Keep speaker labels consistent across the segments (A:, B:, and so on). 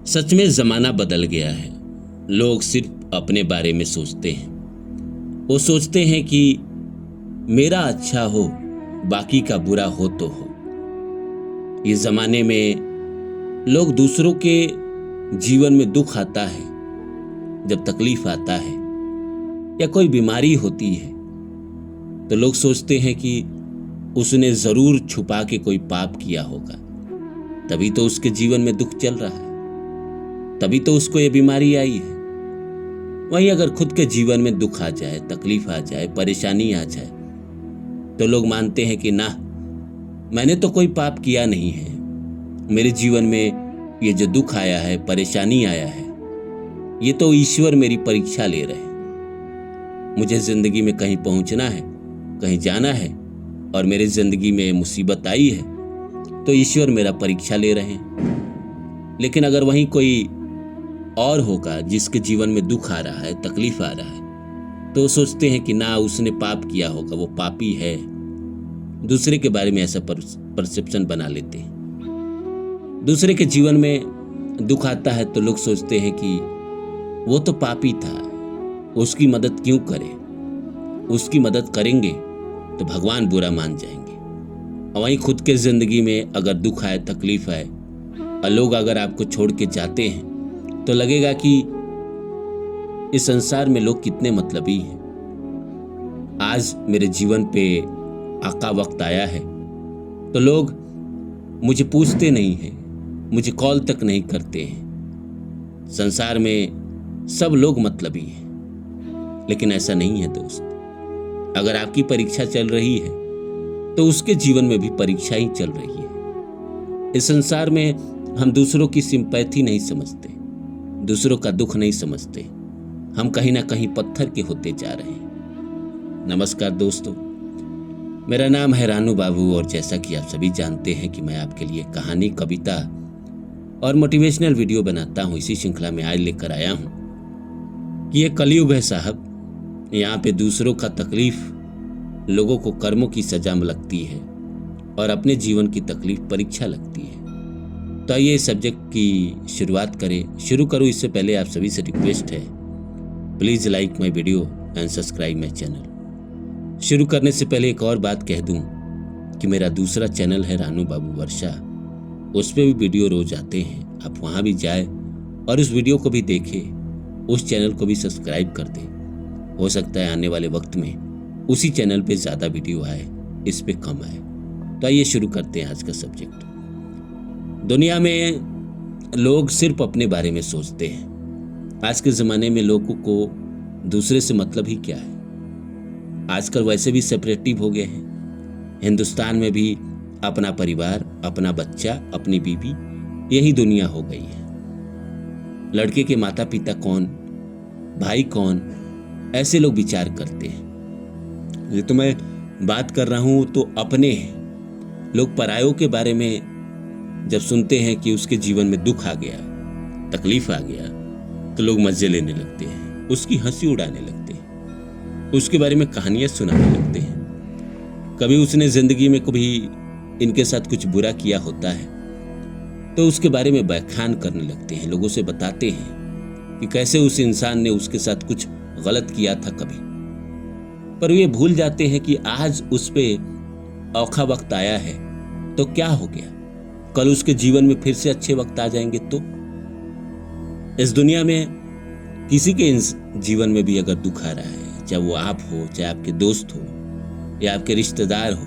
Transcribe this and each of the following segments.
A: सच में ज़माना बदल गया है। लोग सिर्फ अपने बारे में सोचते हैं। वो सोचते हैं कि मेरा अच्छा हो, बाकी का बुरा हो तो हो। इस ज़माने में लोग दूसरों के जीवन में दुख आता है, जब तकलीफ आता है या कोई बीमारी होती है तो लोग सोचते हैं कि उसने ज़रूर छुपा के कोई पाप किया होगा, तभी तो उसके जीवन में दुख चल रहा है, तभी तो उसको ये बीमारी आई है। वहीं अगर खुद के जीवन में दुख आ जाए, तकलीफ आ जाए, परेशानी आ जाए तो लोग मानते हैं कि ना, मैंने तो कोई पाप किया नहीं है। मेरे जीवन में ये जो दुख आया है, परेशानी आया है, ये तो ईश्वर मेरी परीक्षा ले रहे हैं। मुझे जिंदगी में कहीं पहुंचना है, कहीं जाना है और मेरी जिंदगी में मुसीबत आई है तो ईश्वर मेरा परीक्षा ले रहे हैं। लेकिन अगर वहीं कोई और होगा जिसके जीवन में दुख आ रहा है, तकलीफ आ रहा है, तो सोचते हैं कि ना, उसने पाप किया होगा, वो पापी है। दूसरे के बारे में ऐसा परसेप्शन बना लेते हैं। दूसरे के जीवन में दुख आता है तो लोग सोचते हैं कि वो तो पापी था, उसकी मदद क्यों करें, उसकी मदद करेंगे तो भगवान बुरा मान जाएंगे। और वहीं खुद के जिंदगी में अगर दुख आए, तकलीफ आए और लोग अगर आपको छोड़ के जाते हैं तो लगेगा कि इस संसार में लोग कितने मतलबी हैं। आज मेरे जीवन पे आका वक्त आया है तो लोग मुझे पूछते नहीं हैं, मुझे कॉल तक नहीं करते हैं। संसार में सब लोग मतलबी हैं, लेकिन ऐसा नहीं है दोस्त। अगर आपकी परीक्षा चल रही है तो उसके जीवन में भी परीक्षा ही चल रही है। इस संसार में हम दूसरों की सिंपैथी नहीं समझते, दूसरों का दुख नहीं समझते। हम कहीं ना कहीं पत्थर के होते जा रहे हैं। नमस्कार दोस्तों, मेरा नाम है रानू बाबू और जैसा कि आप सभी जानते हैं कि मैं आपके लिए कहानी, कविता और मोटिवेशनल वीडियो बनाता हूं। इसी श्रृंखला में आज लेकर आया हूं कि ये कलयुग है साहब। यहाँ पे दूसरों का तकलीफ लोगों को कर्मों की सजा में लगती है और अपने जीवन की तकलीफ परीक्षा लगती है। तो आइए इस सब्जेक्ट की शुरुआत करें। शुरू करूँ इससे पहले आप सभी से रिक्वेस्ट है, please like my video and subscribe my channel. शुरू करने से पहले एक और बात कह दूं कि मेरा दूसरा चैनल है रानू बाबू वर्षा, उस पर भी वीडियो रोज आते हैं। आप वहाँ भी जाए और उस वीडियो को भी देखें, उस चैनल को भी सब्सक्राइब कर दें। हो सकता है आने वाले वक्त में उसी चैनल पे ज़्यादा वीडियो आए, इस पे कम आए। तो आइए शुरू करते हैं आज का सब्जेक्ट। दुनिया में लोग सिर्फ अपने बारे में सोचते हैं। आज के ज़माने में लोगों को दूसरे से मतलब ही क्या है। आजकल वैसे भी सेपरेटिव हो गए हैं। हिंदुस्तान में भी अपना परिवार, अपना बच्चा, अपनी बीवी, यही दुनिया हो गई है। लड़के के माता पिता कौन, भाई कौन, ऐसे लोग विचार करते हैं। ये तो मैं बात कर रहा हूं तो अपने हैं। लोग परायों के बारे में जब सुनते हैं कि उसके जीवन में दुख आ गया, तकलीफ आ गया, तो लोग मजे लेने लगते हैं, उसकी हंसी उड़ाने लगते हैं, उसके बारे में कहानियां सुनाने लगते हैं। कभी उसने जिंदगी में कभी इनके साथ कुछ बुरा किया होता है तो उसके बारे में बयान करने लगते हैं, लोगों से बताते हैं कि कैसे उस इंसान ने उसके साथ कुछ गलत किया था कभी। पर ये भूल जाते हैं कि आज उस पे औखा वक्त आया है तो क्या हो गया, कल उसके जीवन में फिर से अच्छे वक्त आ जाएंगे। तो इस दुनिया में किसी के जीवन में भी अगर दुख आ रहा है, चाहे वो आप हो, चाहे आपके दोस्त हो या आपके रिश्तेदार हो,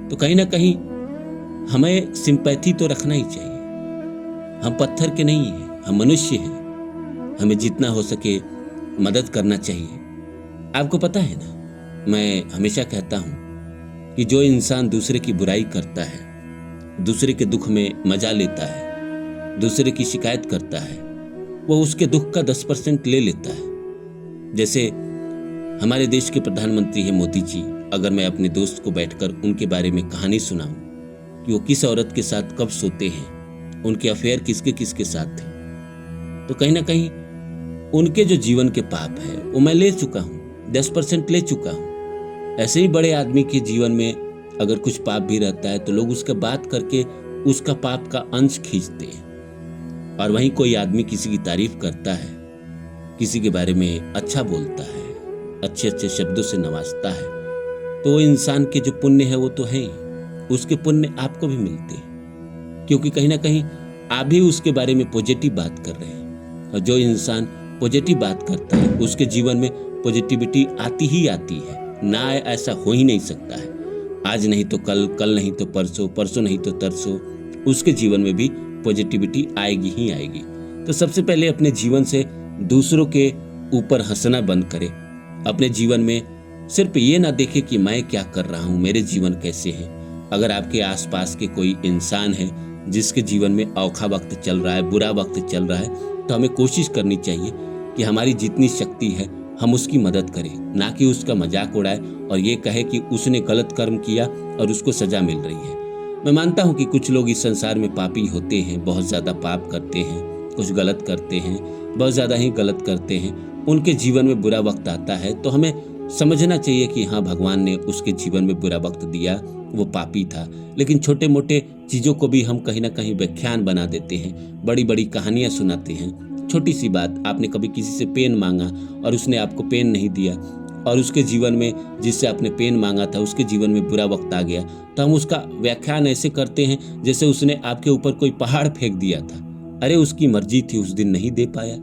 A: तो कहीं ना कहीं हमें सिंपैथी तो रखना ही चाहिए। हम पत्थर के नहीं हैं, हम मनुष्य हैं। हमें जितना हो सके मदद करना चाहिए। आपको पता है ना, मैं हमेशा कहता हूं कि जो इंसान दूसरे की बुराई करता है, दूसरे के दुख में मजा लेता है, दूसरे की शिकायत करता है, वो उसके दुख का 10% ले लेता है। जैसे हमारे देश के प्रधानमंत्री हैं मोदी जी। अगर मैं अपने दोस्त को बैठकर उनके बारे में कहानी सुनाऊं कि वो किस औरत के साथ कब सोते हैं, उनके अफेयर किसके किसके साथ थे, तो कहीं ना कहीं उनके जो जीवन के पाप है वो मैं ले चुका हूँ, 10% ले चुका हूँ। ऐसे ही बड़े आदमी के जीवन में अगर कुछ पाप भी रहता है तो लोग उसका बात करके उसका पाप का अंश खींचते हैं। और वहीं कोई आदमी किसी की तारीफ करता है, किसी के बारे में अच्छा बोलता है, अच्छे अच्छे शब्दों से नवाजता है, तो वो इंसान के जो पुण्य है वो तो है ही, उसके पुण्य आपको भी मिलते हैं, क्योंकि कहीं ना कहीं आप भी उसके बारे में पॉजिटिव बात कर रहे हैं। और जो इंसान पॉजिटिव बात करता है उसके जीवन में पॉजिटिविटी आती ही आती है, ना आए ऐसा हो ही नहीं सकता है। आज नहीं तो कल, कल नहीं तो परसों, परसों नहीं तो तरसों उसके जीवन में भी पॉजिटिविटी आएगी ही आएगी। तो सबसे पहले अपने जीवन से दूसरों के ऊपर हंसना बंद करें। अपने जीवन में सिर्फ ये ना देखे कि मैं क्या कर रहा हूँ, मेरे जीवन कैसे है। अगर आपके आसपास के कोई इंसान है जिसके जीवन में औखा वक्त चल रहा है, बुरा वक्त चल रहा है, तो हमें कोशिश करनी चाहिए कि हमारी जितनी शक्ति है हम उसकी मदद करें, ना कि उसका मजाक उड़ाए और ये कहे कि उसने गलत कर्म किया और उसको सजा मिल रही है। मैं मानता हूँ कि कुछ लोग इस संसार में पापी होते हैं, बहुत ज़्यादा पाप करते हैं, कुछ गलत करते हैं, बहुत ज़्यादा ही गलत करते हैं, उनके जीवन में बुरा वक्त आता है तो हमें समझना चाहिए कि हाँ, भगवान ने उसके जीवन में बुरा वक्त दिया, वो पापी था। लेकिन छोटे मोटे चीज़ों को भी हम कहीं ना कहीं व्याख्यान बना देते हैं, बड़ी बड़ी कहानियाँ सुनाते हैं। छोटी सी बात, आपने कभी किसी से पेन मांगा और उसने आपको पेन नहीं दिया और उसके जीवन में जिससे आपने पेन मांगा था उसके जीवन में बुरा वक्त आ गया, तो हम उसका व्याख्यान ऐसे करते हैं जैसे उसने आपके ऊपर कोई पहाड़ फेंक दिया था। अरे उसकी मर्जी थी, उस दिन नहीं दे पाया।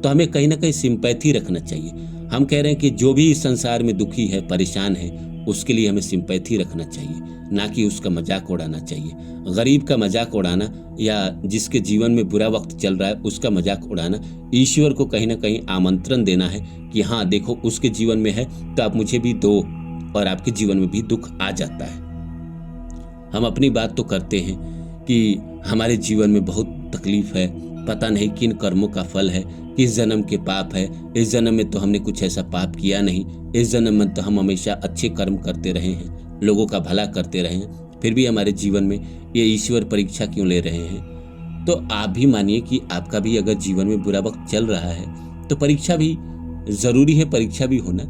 A: तो हमें कहीं ना कहीं सिंपैथी रखना चाहिए। हम कह रहे हैं कि जो भी इस संसार में दुखी है, परेशान है, उसके लिए हमें सिंपैथी रखना चाहिए, ना कि उसका मजाक उड़ाना चाहिए। गरीब का मजाक उड़ाना या जिसके जीवन में बुरा वक्त चल रहा है उसका मजाक उड़ाना ईश्वर को कहीं ना कहीं आमंत्रण देना है कि हाँ देखो उसके जीवन में है तो आप मुझे भी दो, और आपके जीवन में भी दुख आ जाता है। हम अपनी बात तो करते हैं कि हमारे जीवन में बहुत तकलीफ है, पता नहीं किन कर्मों का फल है, किस जन्म के पाप है। इस जन्म में तो हमने कुछ ऐसा पाप किया नहीं, इस जन्म में तो हम हमेशा अच्छे कर्म करते रहे हैं, लोगों का भला करते रहे हैं, फिर भी हमारे जीवन में ये ईश्वर परीक्षा क्यों ले रहे हैं। तो आप भी मानिए कि आपका भी अगर जीवन में बुरा वक्त चल रहा है तो परीक्षा भी ज़रूरी है, परीक्षा भी होना।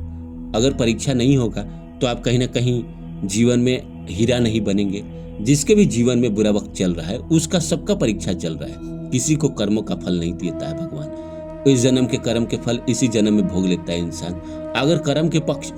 A: अगर परीक्षा नहीं होगा तो आप कहीं ना कहीं जीवन में हीरा नहीं बनेंगे। जिसके भी जीवन में बुरा वक्त चल रहा है उसका सबका परीक्षा चल रहा है, किसी को कर्मों का फल नहीं देता है भगवान। इस जन्म के कर्म के फल इसी जन्म में भोग लेता है इंसान। अगर कर्म के पक्ष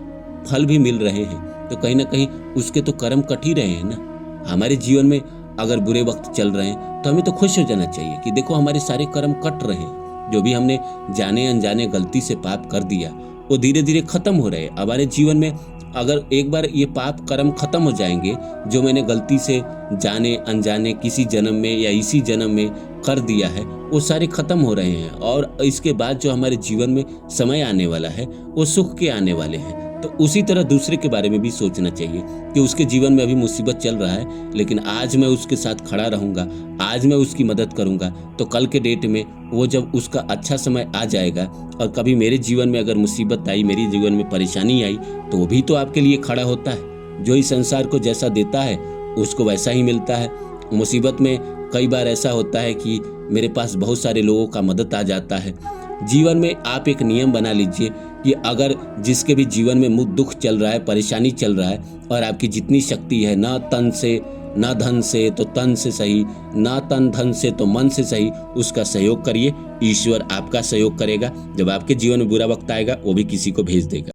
A: फल भी मिल रहे हैं तो कहीं ना कहीं उसके तो कर्म कट ही रहे हैं ना। हमारे जीवन में अगर बुरे वक्त चल रहे हैं तो हमें तो खुश हो जाना चाहिए कि देखो हमारे सारे कर्म कट रहे हैं। जो भी हमने जाने अनजाने गलती से पाप कर दिया वो धीरे धीरे खत्म हो रहे हैं हमारे जीवन में। अगर एक बार ये पाप कर्म खत्म हो जाएंगे जो मैंने गलती से जाने अनजाने किसी जन्म में या इसी जन्म में कर दिया है, वो सारे खत्म हो रहे हैं। और इसके बाद जो हमारे जीवन में समय आने वाला है वो सुख के आने वाले हैं। तो उसी तरह दूसरे के बारे में भी सोचना चाहिए कि उसके जीवन में अभी मुसीबत चल रहा है, लेकिन आज मैं उसके साथ खड़ा रहूंगा, आज मैं उसकी मदद करूंगा, तो कल के डेट में वो जब उसका अच्छा समय आ जाएगा और कभी मेरे जीवन में अगर मुसीबत आई, मेरे जीवन में परेशानी आई, तो वो भी तो आपके लिए खड़ा होता है। जो इस संसार को जैसा देता है उसको वैसा ही मिलता है। मुसीबत में कई बार ऐसा होता है कि मेरे पास बहुत सारे लोगों का मदद आ जाता है। जीवन में आप एक नियम बना लीजिए कि अगर जिसके भी जीवन में दुख चल रहा है, परेशानी चल रहा है और आपकी जितनी शक्ति है, ना तन से ना धन से तो तन से सही, ना तन धन से तो मन से सही, उसका सहयोग करिए। ईश्वर आपका सहयोग करेगा। जब आपके जीवन में बुरा वक्त आएगा वो भी किसी को भेज देगा।